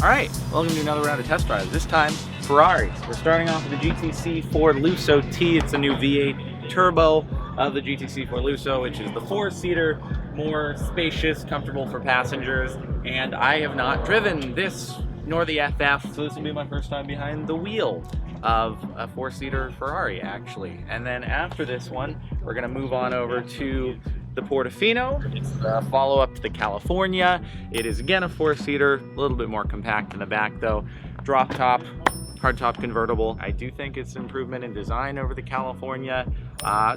All right, welcome to another round of test drives. This time, Ferraris. We're starting off with the GTC4Lusso T. It's a new V8 turbo of the GTC4Lusso, which is the 4-seater, more spacious, comfortable for passengers. And I have not driven this nor the FF, so this will be my first time behind the wheel of a 4-seater Ferrari, actually. And then after this one, we're gonna move on over to the Portofino. It's the follow-up to the California. It is again a 4-seater, a little bit more compact in the back though. Drop top, hardtop convertible. I do think it's an improvement in design over the California,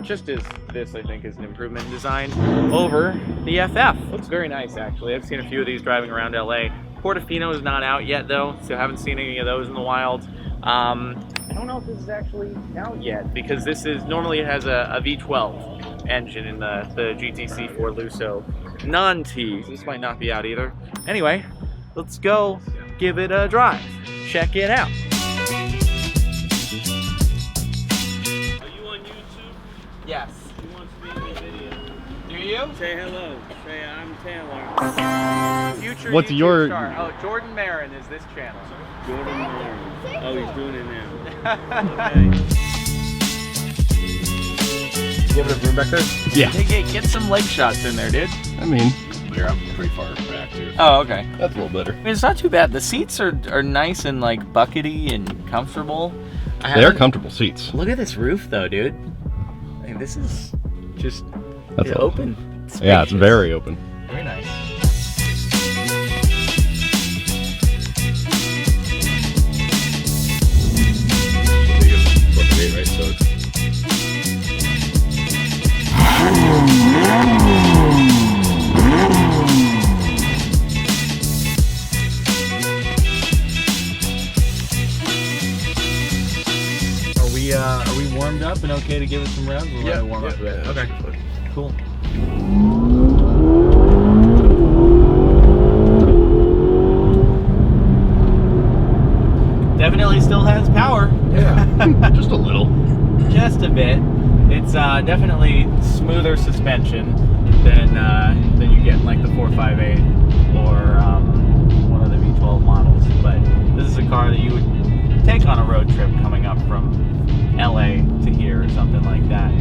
just as this I think is an improvement in design over the FF. Looks very nice actually. I've seen a few of these driving around LA. Portofino is not out yet though, so I haven't seen any of those in the wild. I don't know if this is actually out yet because this is normally it has a V12 engine in the GTC4Lusso non-T. This might not be out either. Anyway, let's go give it a drive. Check it out. Are you on YouTube? Yes. He wants to be in the video. Do you? Say hello. Say I'm Taylor. Future What's YouTube your... star. Oh, Jordan Maron is this channel. Jordan Maron. Oh, he's doing it now. Okay. You have enough room back there? Yeah. Hey, get some leg shots in there, dude. I mean, here, I'm pretty far back too. Oh, okay. That's a little better. I mean, it's not too bad. The seats are nice and like buckety and comfortable. They are comfortable seats. Look at this roof though, dude. I mean, this is just That's open. Yeah, it's very open. Very nice. Right, so Are we warmed up and okay to give it some revs? We'll warm up a bit. Okay. Cool. Definitely still has power. Yeah, just a little. Just a bit. It's definitely smoother suspension than you get in like the 458 or one of the V12 models. But this is a car that you would take on a road trip coming up from LA to here or something like that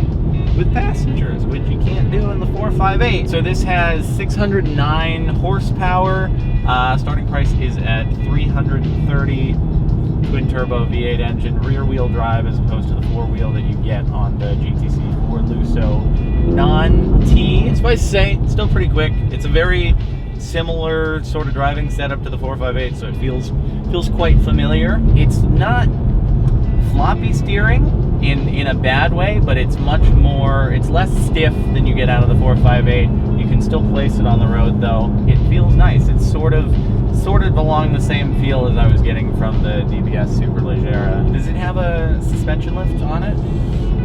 with passengers, which you can't do in the 458. So this has 609 horsepower. Starting price is at $330. Twin turbo V8 engine, rear wheel drive as opposed to the 4-wheel that you get on the GTC4Lusso non-T. Suffice to say, it's still pretty quick. It's a very similar sort of driving setup to the 458, so it feels quite familiar. It's not floppy steering in a bad way, but it's it's less stiff than you get out of the 458. You can still place it on the road though. It feels nice. It's sort of along the same feel as I was getting from the DBS Superleggera. Does it have a suspension lift on it?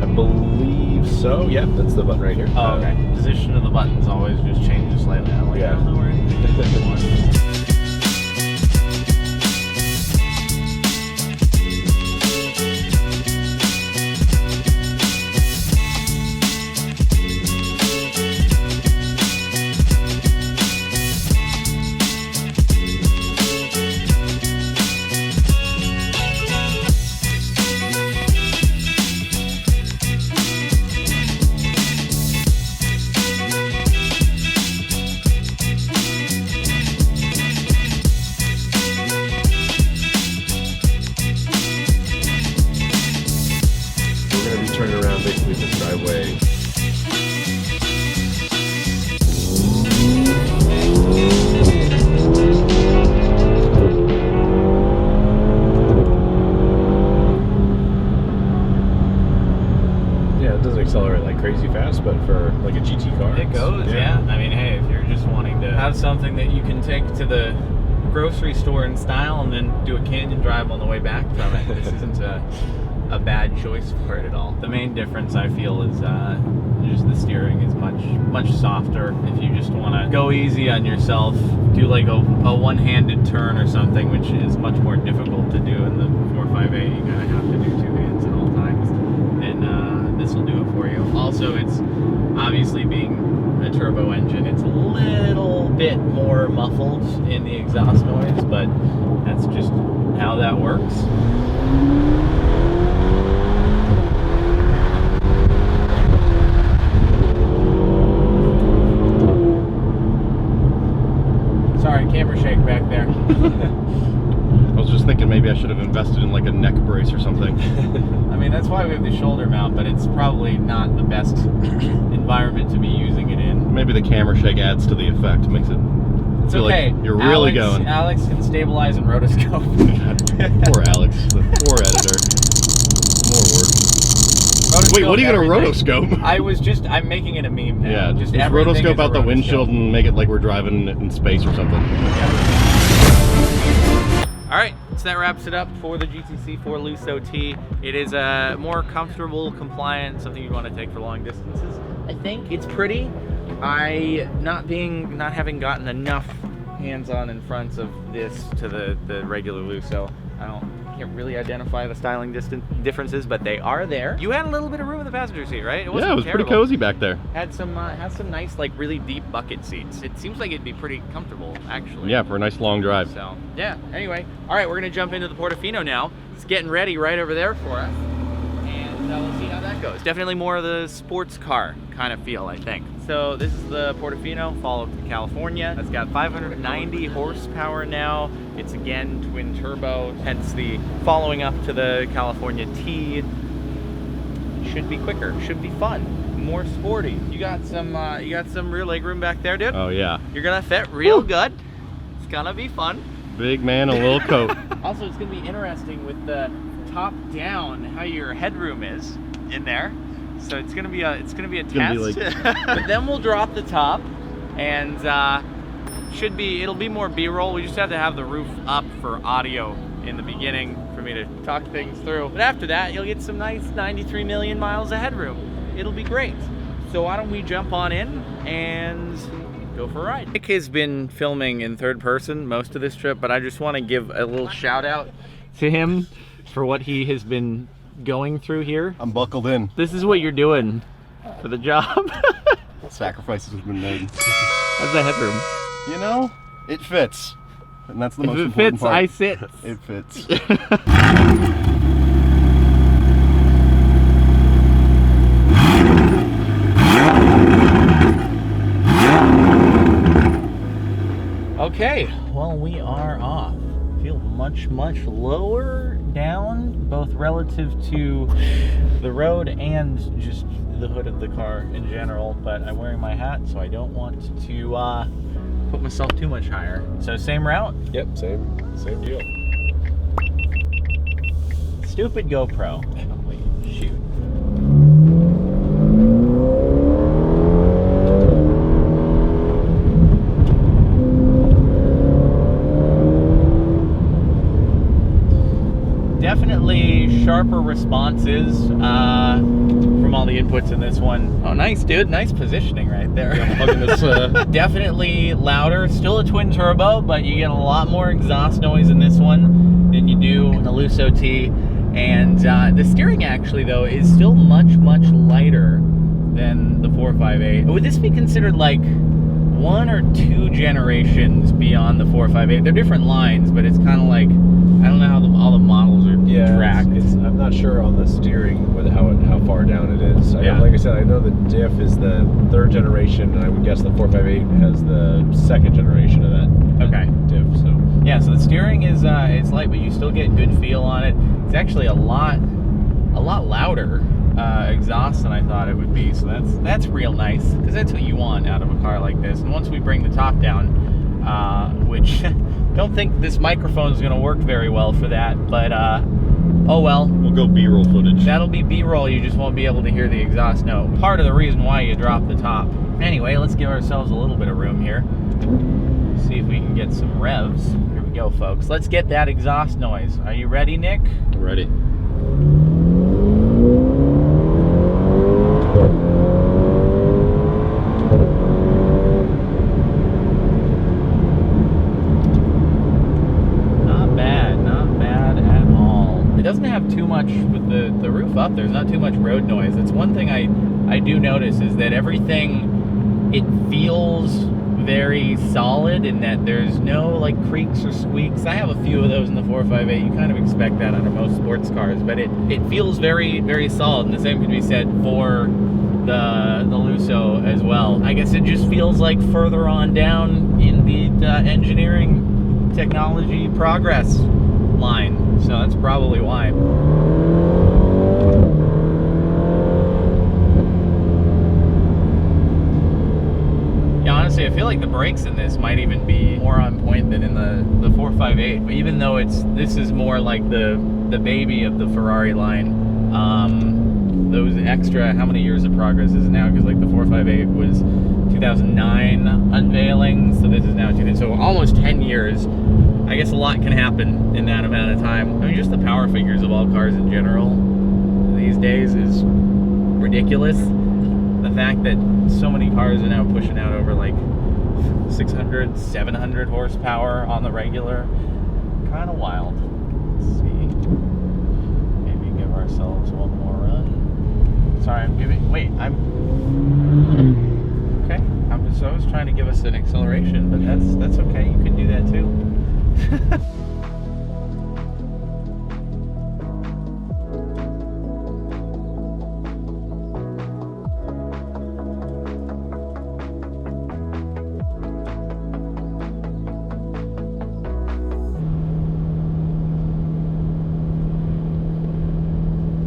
I believe so. Yeah, that's the button right here. Oh, okay. Position of the buttons always just changes slightly. I'm like, I don't know where anything is anymore. Turn around basically this driveway. Yeah, it doesn't accelerate like crazy fast, but for like a GT car, it goes, yeah. I mean, hey, if you're just wanting to have something that you can take to the grocery store in style and then do a canyon drive on the way back from it, this isn't a bad choice for it at all. The main difference I feel is just the steering is much softer. If you just want to go easy on yourself, do like a one-handed turn or something, which is much more difficult to do in the 458. You kind of have to do two hands at all times, and this will do it for you. Also, it's obviously being a turbo engine, it's a little bit more muffled in the exhaust noise, but that's just how that works. Sorry, camera shake back there. I was just thinking maybe I should have invested in like a neck brace or something. I mean, that's why we have the shoulder mount, but it's probably not the best environment to be using it in. Maybe the camera shake adds to the effect, makes it It's feel okay. like you're really going. Alex can stabilize and rotoscope. Poor Alex, the poor editor. More work. Wait, what are you gonna rotoscope? I'm making it a meme now. Yeah, just everything rotoscope is a out the windshield and make it like we're driving in space or something. All right, so that wraps it up for the GTC4Lusso T. It is a more comfortable, compliant, something you'd want to take for long distances. I think it's pretty. Not having gotten enough hands-on in front of this to the regular Lusso, can't really identify the styling differences, but they are there. You had a little bit of room in the passenger seat, right? It wasn't Yeah, it was terrible. pretty cozy back there. Had some nice, like, really deep bucket seats. It seems like it'd be pretty comfortable, actually. Yeah, for a nice long drive. So, yeah, anyway. All right, we're gonna jump into the Portofino now. It's getting ready right over there for us. And we'll see how that goes. Definitely more of the sports car kind of feel, I think. So this is the Portofino, followed to California. It's got 590 horsepower now. It's again twin turbo, hence the following up to the California T. Should be quicker, should be fun, more sporty. You got some rear leg room back there, dude. Oh yeah. You're gonna fit real good. It's gonna be fun. Big man, a little coat. Also, it's gonna be interesting with the top down how your headroom is in there. So it's gonna be a test. But then we'll drop the top, and it'll be more B-roll. We just have to have the roof up for audio in the beginning for me to talk things through. But after that, you'll get some nice 93 million miles of headroom. It'll be great. So why don't we jump on in and go for a ride. Nick has been filming in third person most of this trip, but I just want to give a little shout out to him for what he has been going through here. I'm buckled in. This is what you're doing for the job. Sacrifices have been made. How's the headroom? You know, it fits. And that's the most If it important fits, part. I sit. It fits. Okay, well, we are off. Feel much lower down, both relative to the road and just the hood of the car in general, but I'm wearing my hat, so I don't want to put myself too much higher. So same route? Yep, same deal. Stupid GoPro. Oh, wait, shoot. Definitely sharper responses from all the inputs in this one. Oh, nice, dude. Nice positioning right there. Yeah, I'm hugging this. Definitely louder. Still a twin turbo, but you get a lot more exhaust noise in this one than you do in the Lusso T. And the steering, actually, though, is still much lighter than the 458. Would this be considered like one or two generations beyond the 458? They're different lines, but it's kind of like, I don't know how all the models are tracked. I'm not sure on the steering with how far down it is. Yeah. Like I said, I know the diff is the third generation, and I would guess the 458 has the second generation of that Okay. diff. So Yeah, so the steering is it's light, but you still get good feel on it. It's actually a lot louder exhaust than I thought it would be. So that's real nice, because that's what you want out of a car like this. And once we bring the top down, which don't think this microphone is going to work very well for that, but oh well. we'll go B-roll footage. That'll be B-roll, you just won't be able to hear the exhaust note. Part of the reason why you drop the top. Anyway, let's give ourselves a little bit of room here. See if we can get some revs. Here we go, folks. Let's get that exhaust noise. Are you ready, Nick? Ready. Not bad at all. It doesn't have too much, with the roof up, there's not too much road noise. That's one thing I do notice, is that everything, it feels very solid in that there's no like creaks or squeaks. I have a few of those in the 458. You kind of expect that under most sports cars, but it feels very, very solid. And the same can be said for the Lusso as well. I guess it just feels like further on down in the engineering technology progress line. So that's probably why. Honestly, I feel like the brakes in this might even be more on point than in the 458. But even though this is more like the baby of the Ferrari line, those extra, how many years of progress is it now? Because like the 458 was 2009 unveiling, so this is now 2000. So almost 10 years. I guess a lot can happen in that amount of time. I mean, just the power figures of all cars in general these days is ridiculous. The fact that so many cars are now pushing out over like 600, 700 horsepower on the regular, kind of wild. Let's see. Maybe give ourselves one more run. Sorry, I'm giving. Wait, okay. I was trying to give us an acceleration, but that's okay. You can do that too.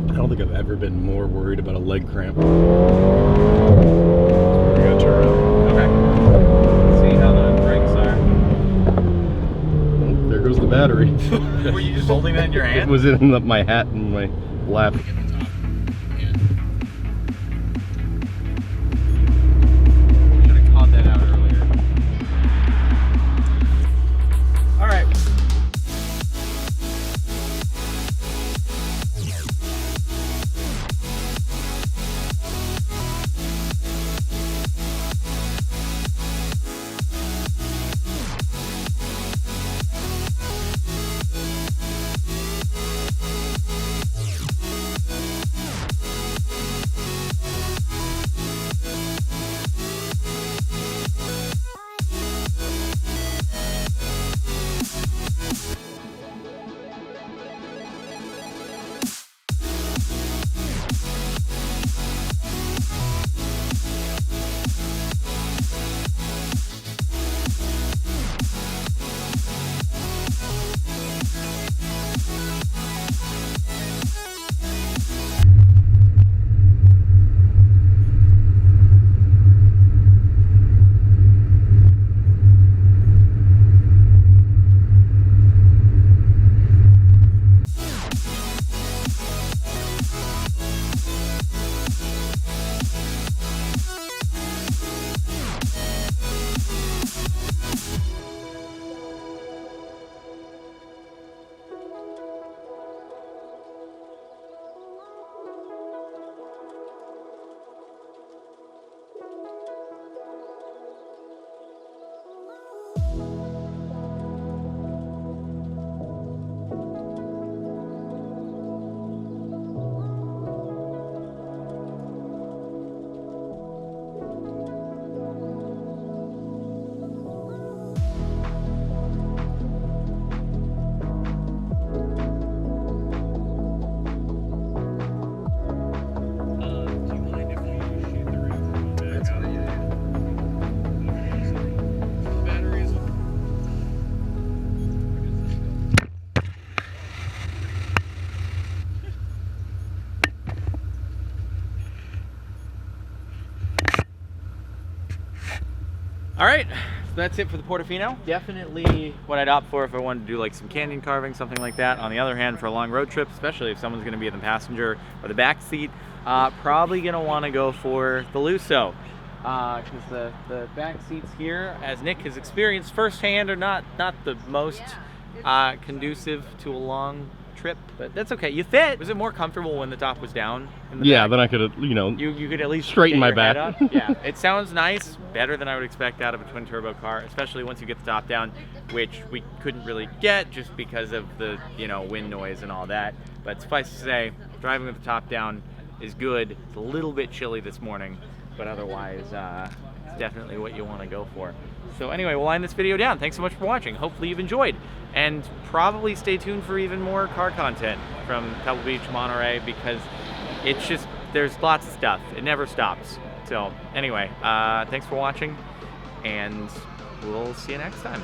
I don't think I've ever been more worried about a leg cramp. We gotta turn around. Okay. Let's see how the brakes are. Oh, there goes the battery. Were you just holding that in your hand? It was in my hat and my lap. Should have caught that out earlier. All right. All right, so that's it for the Portofino. Definitely what I'd opt for if I wanted to do like some canyon carving, something like that. On the other hand, for a long road trip, especially if someone's gonna be in the passenger or the back seat, probably gonna wanna go for the Lusso. Because the back seats here, as Nick has experienced firsthand, are not the most conducive to a long trip, but that's okay. You fit. Was it more comfortable when the top was down in the back? Then I could have, you could at least straighten get my your head back. up. Yeah, it sounds nice, better than I would expect out of a twin turbo car, especially once you get the top down, which we couldn't really get just because of the wind noise and all that. But suffice to say, driving with the top down is good. It's a little bit chilly this morning, but otherwise it's definitely what you want to go for. So anyway, we'll wind this video down. Thanks so much for watching. Hopefully you've enjoyed. And probably stay tuned for even more car content from Pebble Beach, Monterey, because it's just, there's lots of stuff. It never stops. So anyway, thanks for watching, and we'll see you next time.